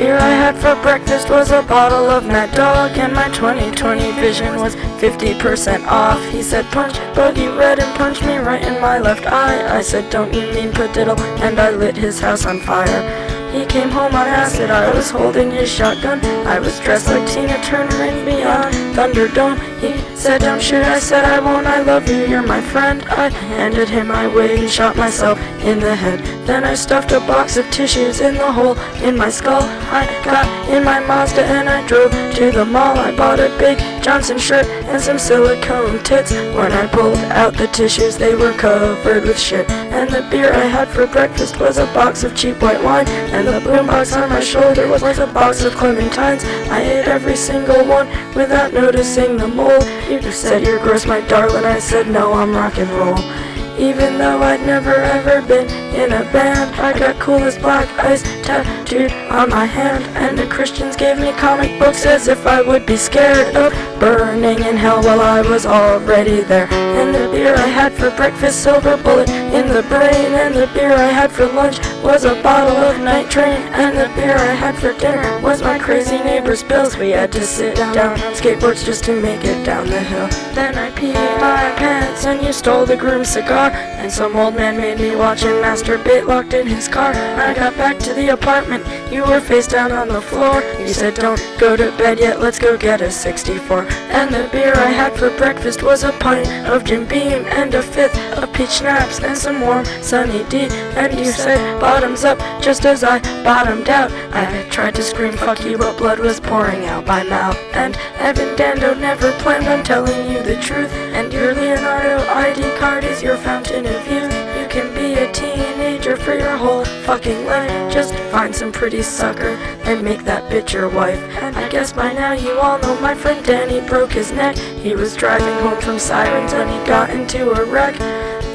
beer I had for breakfast was a bottle of Mad Dog, and my 20/20 vision was 50% off. He said, punch buggy red, and punched me right in my left eye. I said, don't you mean pediddle? And I lit his house on fire. He came home on acid, I was holding his shotgun. I was dressed like Tina Turner in Beyond Thunderdome. He said, don't shoot, I said, I won't, I love you, you're my friend. I handed him my wig and shot myself in the head. Then I stuffed a box of tissues in the hole in my skull. I got in my Mazda and I drove to the mall. I bought a big Johnson shirt and some silicone tits. When I pulled out the tissues, they were covered with shit. And the beer I had for breakfast was a box of cheap white wine, and the boombox on my shoulder was a box of clementines. I ate every single one without noticing the mold. You said you're gross, my darling. I said no, I'm rock and roll. Even though I'd never ever been in a band, I got cool as black ice tattooed on my hand, and the Christians gave me comic books as if I would be scared of burning in hell while I was already there. And the beer I had for breakfast, silver bullet in the brain, and the beer I had for lunch was a bottle of Night Train, and the beer I had for dinner was my crazy neighbor's bills. We had to sit down on skateboards just to make it down the hill. Then I peed my pants and you stole the groom's cigar, and some old man made me watch him masturbate locked in his car. I got back to the apartment, you were face down on the floor. You said don't go to bed yet, let's go get a 64. And the beer I had for breakfast was a pint of Jim Beam and a fifth of peach schnapps and some warm Sunny D. And you said bottoms up just as I bottomed out. I tried to scream fuck you, but blood was pouring out my mouth. And Evan Dando never planned on telling you the truth, and your Leonardo ID card is your fountain of youth. You can be a teenager for your whole fucking life. Just find some pretty sucker and make that bitch your wife. And I guess by now you all know my friend Danny broke his neck. He was driving home from Sirens when he got into a wreck.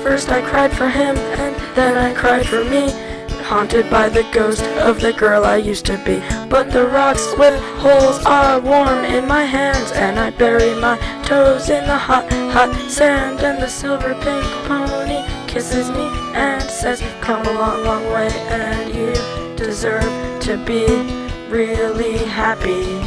First I cried for him and then I cried for me, haunted by the ghost of the girl I used to be. But the rocks with holes are warm in my hands, and I bury my toes in the hot, hot sand. And the silver pink pony kisses me and says, come a long, long way, and you deserve to be really happy.